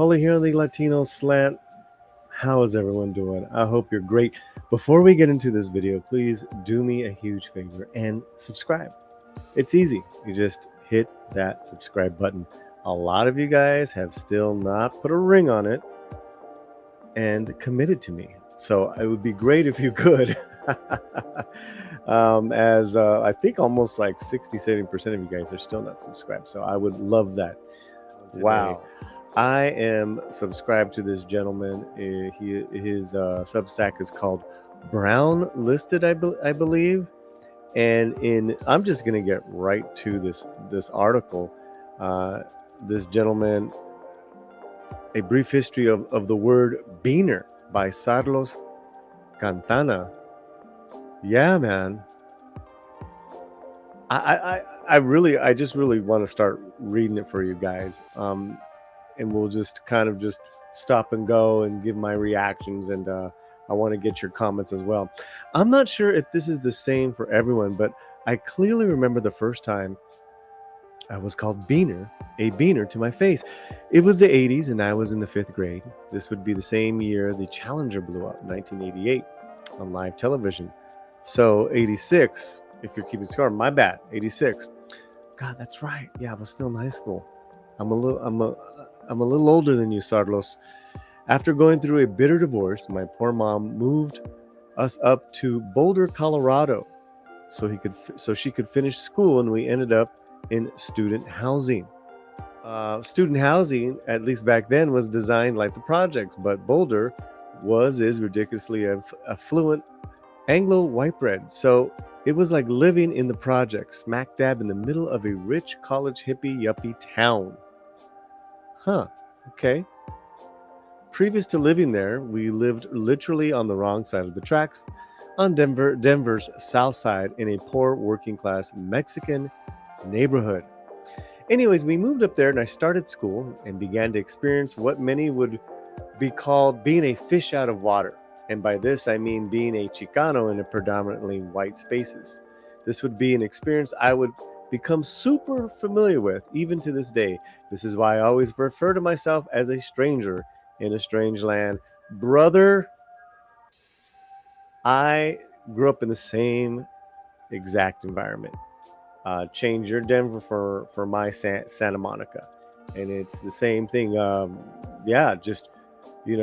Paulie here on the Latino Slant. How is everyone doing? I hope you're great. Before we get into this video, please do me a huge favor and subscribe. It's easy. You just hit that subscribe button. A lot of you guys have still not put a ring on it and committed to me. So it would be great if you could. As I think almost like 60-70% of you guys are still not subscribed. So I would love that. Wow. I am subscribed to this gentleman. His Substack is called Brownlisted, I believe. And I'm just gonna get right to this article. This gentleman, a brief history of the word BEANER by Carlos Cantana. Yeah, man. I just really want to start reading it for you guys. And we'll just kind of just stop and go and give my reactions, and I want to get your comments as well. I'm not sure if this is the same for everyone, but I clearly remember the first time I was called BEANER, a BEANER to my face. It was the 80s and I was in the 5th grade. This would be the same year the Challenger blew up, 1988, on live television. So 86, if you're keeping score, my bad, 86. God, that's right. Yeah, I was still in high school. I'm a little older than you, Carlos. After going through a bitter divorce, my poor mom moved us up to Boulder, Colorado, so she could finish school, and we ended up in student housing. Student housing, at least back then, was designed like the projects, but Boulder is ridiculously affluent Anglo white bread. So it was like living in the projects, smack dab in the middle of a rich college hippie yuppie town. Huh, okay. Previous to living there, we lived literally on the wrong side of the tracks, on Denver's south side, in a poor working class Mexican neighborhood. Anyways, we moved up there and I started school and began to experience what many would be called being a fish out of water. And by this, I mean being a Chicano in a predominantly white spaces. This would be an experience I would become super familiar with, even to this day. This is why I always refer to myself as a stranger in a strange land. Brother, I grew up in the same exact environment. Change your Denver for my Santa Monica, and it's the same thing. Yeah, just we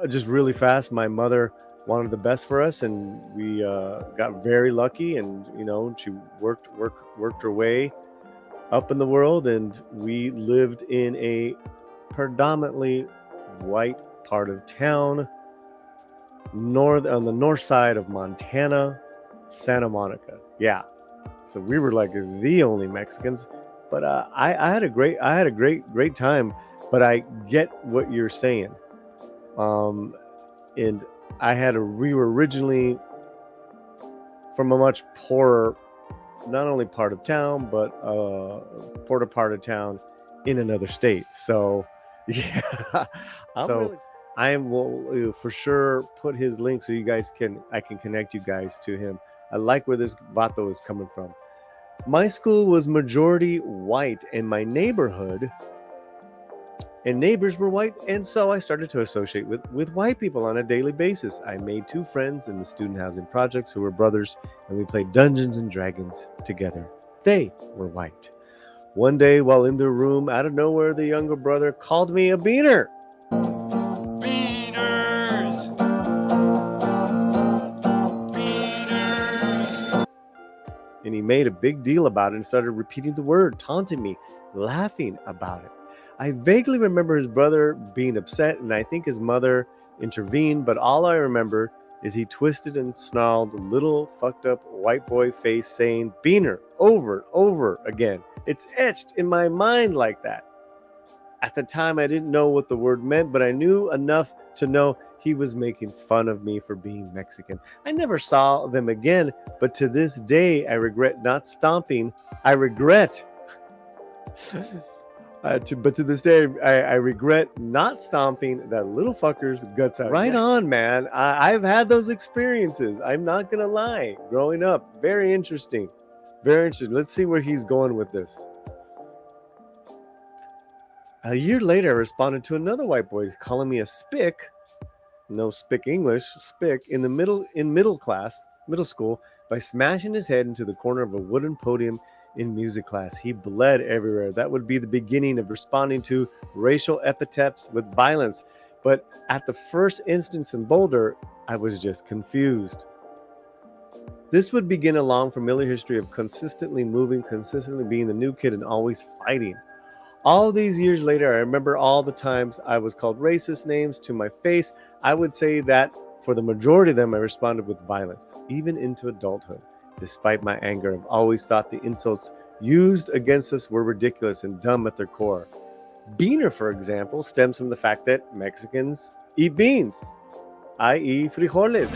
just really fast. My mother wanted the best for us, and we got very lucky, and she worked her way up in the world, and we lived in a predominantly white part of town, on the north side of Montana, Santa Monica. Yeah, so we were like the only Mexicans, but I had a great time. But I get what you're saying. And we were originally from a much poorer, not only part of town, but poorer part of town in another state. So yeah, I will for sure put his link so you guys I can connect you guys to him. I like where this vato is coming from. My school was majority white, and my neighborhood and neighbors were white, and so I started to associate with white people on a daily basis. I made 2 friends in the student housing projects who were brothers, and we played Dungeons and Dragons together. They were white. One day, while in their room, out of nowhere, the younger brother called me a BEANER. Beaners! Beaners! And he made a big deal about it and started repeating the word, taunting me, laughing about it. I vaguely remember his brother being upset, and I think his mother intervened, but all I remember is he twisted and snarled little fucked up white boy face saying BEANER over and over again. It's etched in my mind like that. At the time, I didn't know what the word meant, but I knew enough to know he was making fun of me for being Mexican. I never saw them again, but to this day, I regret not stomping. I regret but to this day, I regret not stomping that little fucker's guts out. Right on, man. I've had those experiences. I'm not gonna lie. Growing up, very interesting. Very interesting. Let's see where he's going with this. A year later, I responded to another white boy calling me a spick, no spick English, spick, middle school, by smashing his head into the corner of a wooden podium in music class. He bled everywhere. That would be the beginning of responding to racial epithets with violence. But at the first instance in Boulder, I was just confused. This would begin a long familiar history of consistently moving, consistently being the new kid, and always fighting. All these years later, I remember all the times I was called racist names to my face. I would say that for the majority of them, I responded with violence, even into adulthood. Despite my anger, I've always thought the insults used against us were ridiculous and dumb at their core. Beaner, for example, stems from the fact that Mexicans eat beans, i.e. frijoles.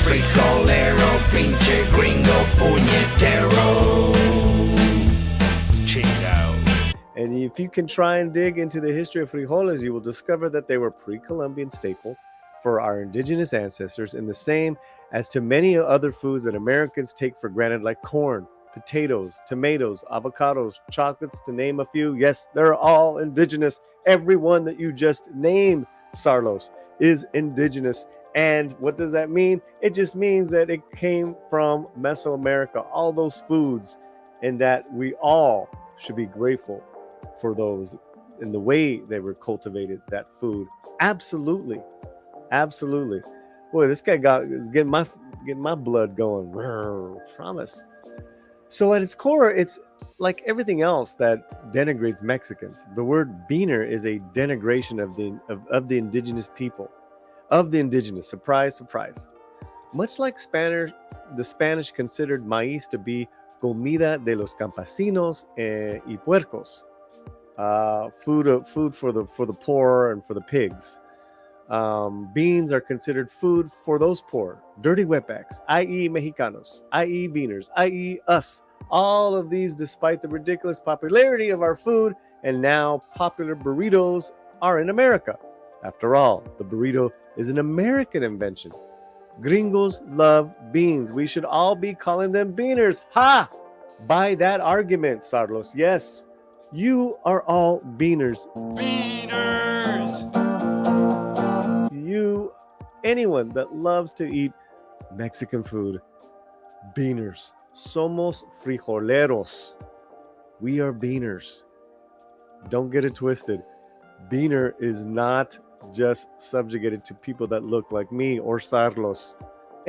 Frijolero, pinche gringo, puñetero. Chingo. And if you can try and dig into the history of frijoles, you will discover that they were a pre-Columbian staple for our indigenous ancestors, and the same as to many other foods that Americans take for granted, like corn, potatoes, tomatoes, avocados, chocolates, to name a few. Yes, they're all indigenous. Every one that you just named, Sarlos, is indigenous. And what does that mean? It just means that it came from Mesoamerica, all those foods, and that we all should be grateful for those in the way they were cultivated, that food. Absolutely. Absolutely. Boy, this guy is getting my blood going. Promise. So at its core, it's like everything else that denigrates Mexicans. The word beaner is a denigration of the indigenous people, of the indigenous. Surprise, surprise. Much like the Spanish considered maíz to be comida de los campesinos y puercos, food for the poor and for the pigs. Beans are considered food for those poor, dirty wetbacks, i.e. Mexicanos, i.e. beaners, i.e. us. All of these, despite the ridiculous popularity of our food, and now popular burritos are in America. After all, the burrito is an American invention. Gringos love beans. We should all be calling them beaners. Ha! By that argument, Sarlos. Yes, you are all beaners. Beaners! Anyone that loves to eat Mexican food, beaners. Somos frijoleros. We are beaners. Don't get it twisted. Beaner is not just subjugated to people that look like me or Sarlos.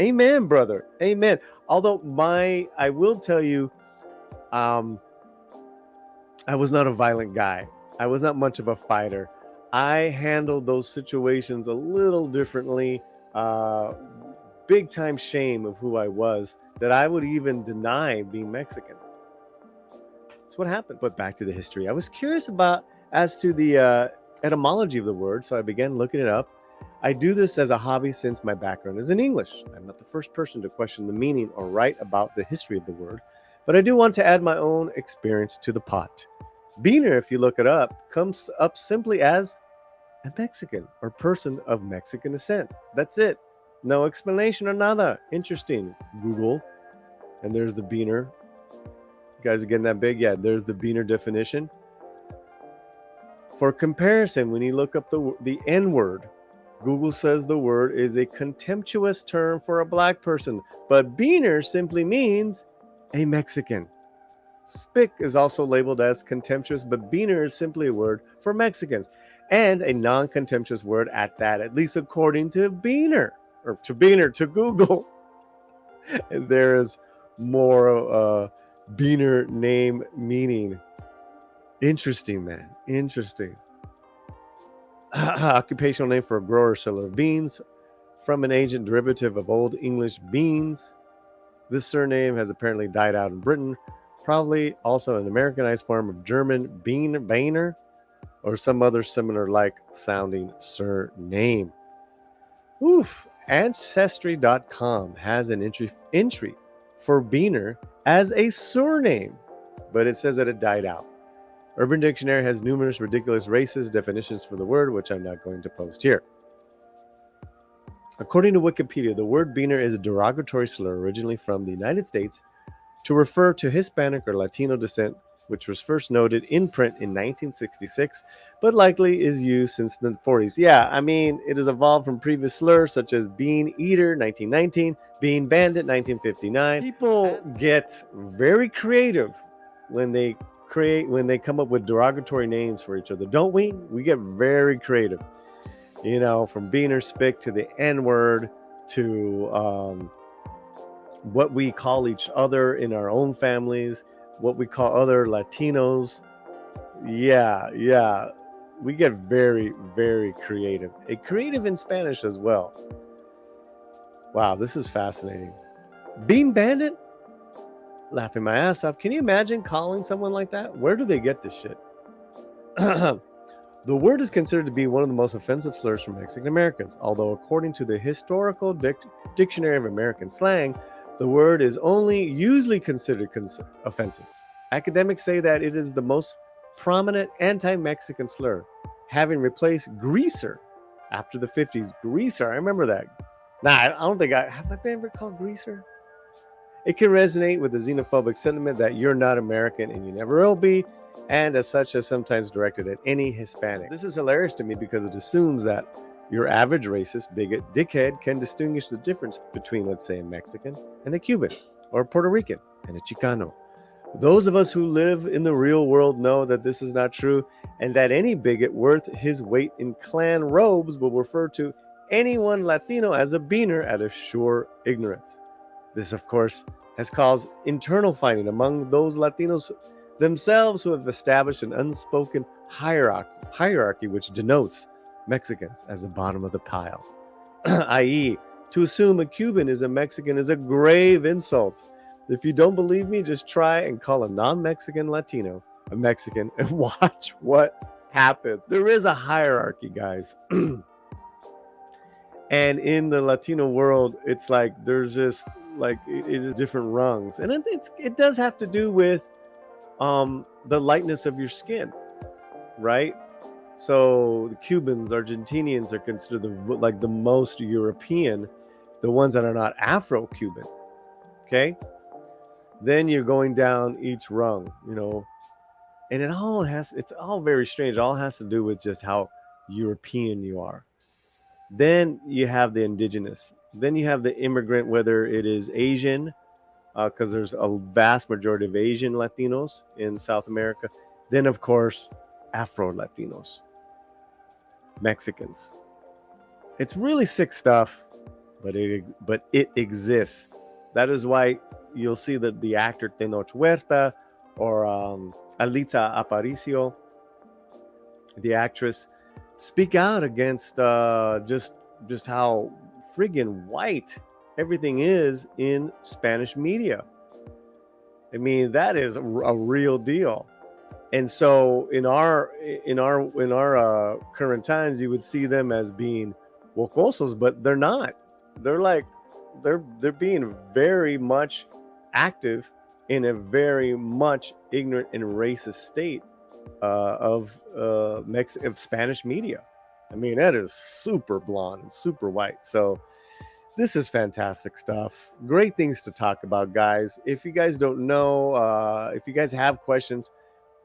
Amen, brother. Amen. Although I will tell you, I was not a violent guy. I was not much of a fighter. I handled those situations a little differently. Big time shame of who I was, that I would even deny being Mexican. That's what happened. But back to the history. I was curious as to the etymology of the word, so I began looking it up. I do this as a hobby since my background is in English. I'm not the first person to question the meaning or write about the history of the word, but I do want to add my own experience to the pot. Beaner, if you look it up, comes up simply as a Mexican or person of Mexican descent. That's it. No explanation or nada. Interesting. Google. And there's the beaner. You guys are getting that big? Yeah, there's the beaner definition. For comparison, when you look up the N word, Google says the word is a contemptuous term for a black person, but beaner simply means a Mexican. Spick is also labeled as contemptuous, but beaner is simply a word for Mexicans, and a non-contemptuous word at that, at least according to to Google. And there is more beaner name meaning. Interesting, man. Interesting. Occupational name for a grower or seller of beans, from an ancient derivative of Old English beans. This surname has apparently died out in Britain, probably also an Americanized form of German Beaner, or some other similar like sounding surname. Oof. Ancestry.com has an entry for Beaner as a surname, but it says that it died out. Urban Dictionary has numerous ridiculous racist definitions for the word, which I'm not going to post here. According to Wikipedia, the word beaner is a derogatory slur originally from the United States to refer to Hispanic or Latino descent which was first noted in print in 1966, but likely is used since the 40s. Yeah, I mean, it has evolved from previous slurs such as Bean Eater, 1919, Bean Bandit, 1959. People get very creative when they come up with derogatory names for each other, don't we? We get very creative. You know, from Beaner Spick to the N-word to what we call each other in our own families, what we call other Latinos. Yeah. We get very, very creative. Creative in Spanish as well. Wow, this is fascinating. Bean Bandit? Laughing my ass off. Can you imagine calling someone like that? Where do they get this shit? The word is considered to be one of the most offensive slurs for Mexican Americans, although according to the Historical Dictionary of American Slang, the word is only usually considered offensive. Academics say that it is the most prominent anti-Mexican slur, having replaced greaser after the 50s. Greaser, I remember that. Nah, I don't think have I been ever called greaser? It can resonate with the xenophobic sentiment that you're not American and you never will be, and as such is sometimes directed at any Hispanic. This is hilarious to me because it assumes that your average racist, bigot, dickhead can distinguish the difference between, let's say, a Mexican and a Cuban, or a Puerto Rican and a Chicano. Those of us who live in the real world know that this is not true, and that any bigot worth his weight in Klan robes will refer to anyone Latino as a beaner out of sure ignorance. This, of course, has caused internal fighting among those Latinos themselves who have established an unspoken hierarchy which denotes Mexicans as the bottom of the pile. i.e., to assume a Cuban is a Mexican is a grave insult. If you don't believe me, just try and call a non-Mexican Latino a Mexican and watch what happens. There is a hierarchy, guys. And in the Latino world, it's like there's just like it is different rungs, and it does have to do with the lightness of your skin, right? So the Cubans, Argentinians are considered the most European, the ones that are not Afro-Cuban. Okay, then you're going down each rung, you know, and it's all very strange. It all has to do with just how European you are. Then you have the indigenous. Then you have the immigrant, whether it is Asian, because there's a vast majority of Asian Latinos in South America. Then, of course, Afro-Latinos, Mexicans. It's really sick stuff, but it exists. That is why you'll see that the actor Tenoch Huerta or Alitza Aparicio, the actress, speak out against just how friggin' white everything is in Spanish media. I mean, that is a real deal. And so in our current times, you would see them as being wocosos, but they're not. They're being very much active in a very much ignorant and racist state of Spanish media. I mean, that is super blonde and super white. So this is fantastic stuff. Great things to talk about, guys. If you guys don't know, if you guys have questions,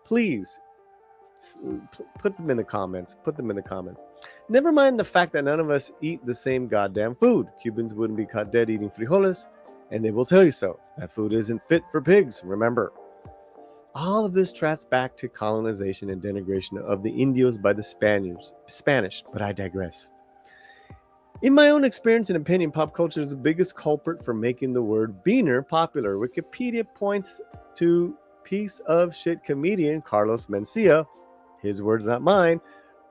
please put them in the comments. Never mind the fact that none of us eat the same goddamn food. Cubans wouldn't be caught dead eating frijoles, and they will tell you so. That food isn't fit for pigs, remember. All of this tracks back to colonization and denigration of the Indios by the Spanish, but I digress. In my own experience and opinion, pop culture is the biggest culprit for making the word beaner popular. Wikipedia points to piece of shit comedian Carlos Mencia, his words not mine,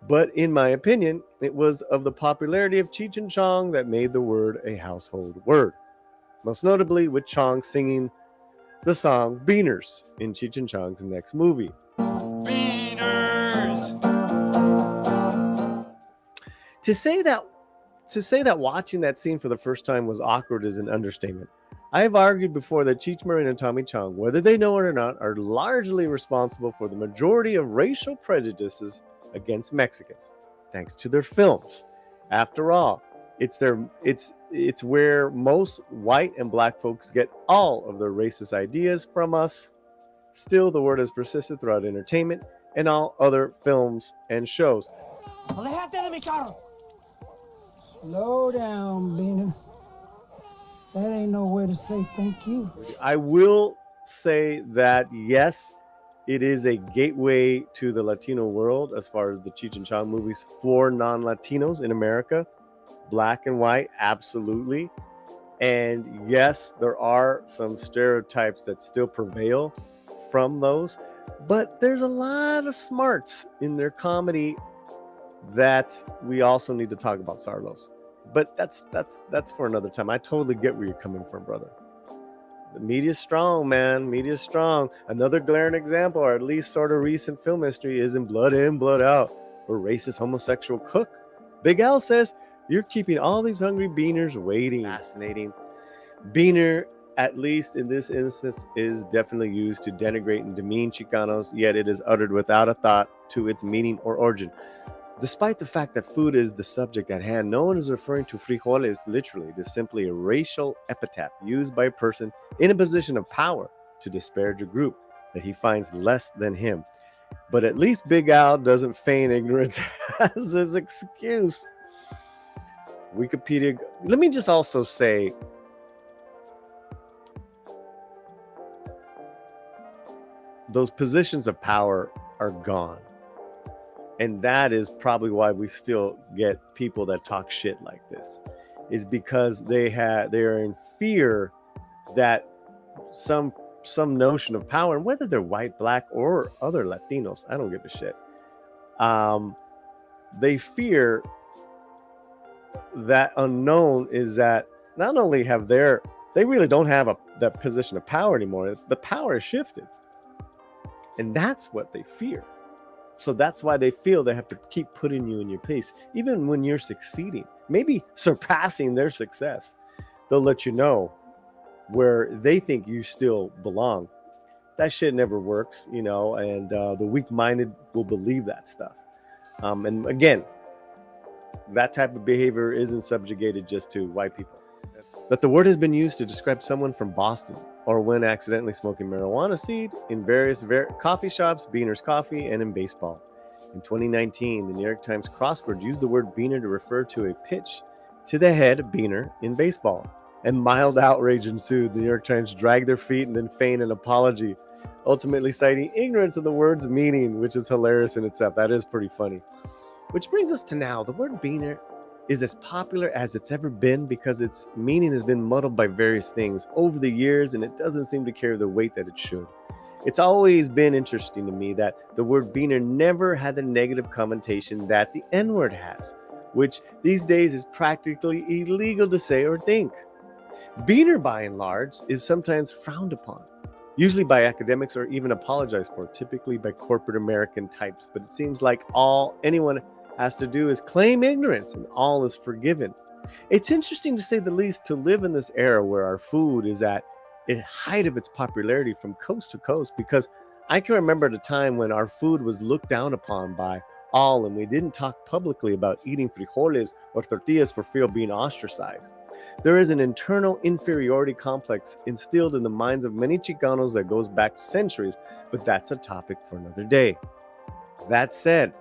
but in my opinion, it was of the popularity of Cheech and Chong that made the word a household word. Most notably with Chong singing the song Beaners in Cheech and Chong's next movie. Beaners! To say that watching that scene for the first time was awkward is an understatement. I have argued before that Cheech Marin and Tommy Chong, whether they know it or not, are largely responsible for the majority of racial prejudices against Mexicans, thanks to their films. After all, it's where most white and black folks get all of their racist ideas from us. Still, the word has persisted throughout entertainment and all other films and shows. Alejate de mi carro. Slow down, BEANER. That ain't no way to say thank you. I will say that, yes, it is a gateway to the Latino world as far as the Cheech and Chong movies for non-Latinos in America. Black and white, absolutely. And yes, there are some stereotypes that still prevail from those, but there's a lot of smarts in their comedy that we also need to talk about, Sarlos. But that's for another time. I totally get where you're coming from, brother. The media's strong, man. Media's strong. Another glaring example, or at least sort of recent film history, is in Blood In, Blood Out, where racist homosexual cook Big Al says, "You're keeping all these hungry beaners waiting." Fascinating. Beaner, at least in this instance, is definitely used to denigrate and demean Chicanos, yet it is uttered without a thought to its meaning or origin. Despite the fact that food is the subject at hand, no one is referring to frijoles literally. It is simply a racial epithet used by a person in a position of power to disparage a group that he finds less than him. But at least Big Al doesn't feign ignorance as his excuse. Wikipedia. Let me just also say, those positions of power are gone. And that is probably why we still get people that talk shit like this, is because they are in fear that some notion of power, and whether they're white, black, or other Latinos, I don't give a shit. They fear that unknown is that not only have they really don't have that position of power anymore. The power is shifted, and that's what they fear. So that's why they feel they have to keep putting you in your place. Even when you're succeeding, maybe surpassing their success, they'll let you know where they think you still belong. That shit never works, and the weak-minded will believe that stuff. And again, that type of behavior isn't subjugated just to white people. That the word has been used to describe someone from Boston, or when accidentally smoking marijuana seed in various coffee shops, Beaner's Coffee, and in baseball. In 2019, the New York Times crossword used the word beaner to refer to a pitch to the head beaner in baseball. And mild outrage ensued. The New York Times dragged their feet and then feigned an apology, ultimately citing ignorance of the word's meaning, which is hilarious in itself. That is pretty funny. Which brings us to now. The word beaner is as popular as it's ever been because its meaning has been muddled by various things over the years, and it doesn't seem to carry the weight that it should. It's always been interesting to me that the word beaner never had the negative connotation that the N-word has, which these days is practically illegal to say or think. Beaner, by and large, is sometimes frowned upon, usually by academics or even apologized for, typically by corporate American types, but it seems like all anyone has to do is claim ignorance and all is forgiven. It's interesting, to say the least, to live in this era where our food is at the height of its popularity from coast to coast, because I can remember at a time when our food was looked down upon by all, and we didn't talk publicly about eating frijoles or tortillas for fear of being ostracized. There is an internal inferiority complex instilled in the minds of many Chicanos that goes back centuries, but that's a topic for another day. That said,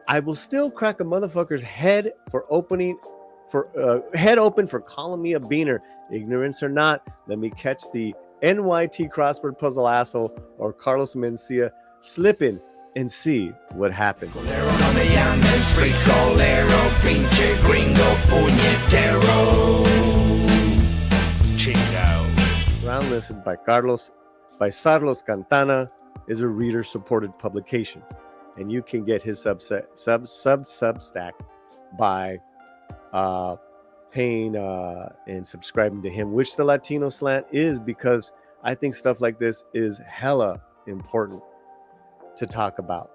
I will still crack a motherfucker's head head open for calling me a beaner. Ignorance or not, let me catch the NYT crossword puzzle asshole or Carlos Mencia slipping and see what happens. No me llames frijolero, pinche gringo puñetero. Chingao. Brownlisted by Sarlos Cantana is a reader-supported publication, and you can get his Substack by paying and subscribing to him, which the Latino Slant is, because I think stuff like this is hella important to talk about,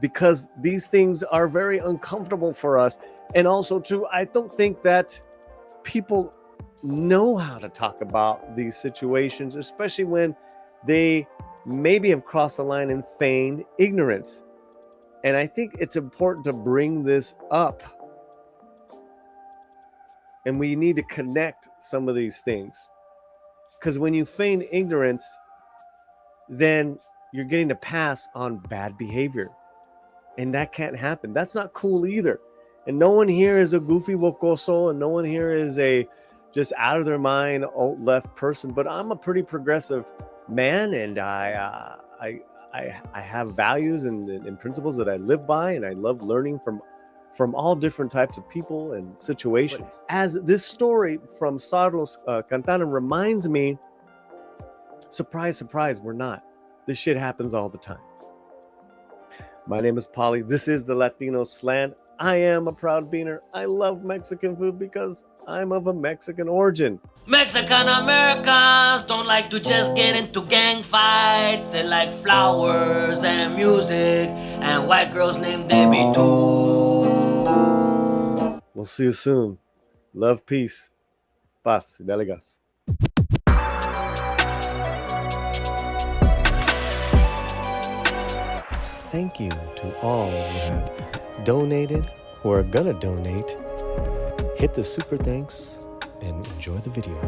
because these things are very uncomfortable for us. And also too, I don't think that people know how to talk about these situations, especially when they maybe have crossed the line and feigned ignorance. And I think it's important to bring this up, and we need to connect some of these things, because when you feign ignorance, then you're getting a pass on bad behavior. And that can't happen. That's not cool either. And no one here is a goofy wokoso, and no one here is a just out of their mind alt-left person. But I'm a pretty progressive man, and I have values and principles that I live by, and I love learning from all different types of people and situations. As this story from Sarlos Cantana reminds me, surprise, surprise, we're not. This shit happens all the time. My name is Paulie. This is the Latino Slant. I am a proud beaner. I love Mexican food because I'm of a Mexican origin. Mexican Americans don't like to just get into gang fights. They like flowers and music and white girls named Debbie too. We'll see you soon. Love, peace. Paz y delegas. Thank you to all who have donated or are gonna donate. Hit the super thanks and enjoy the video.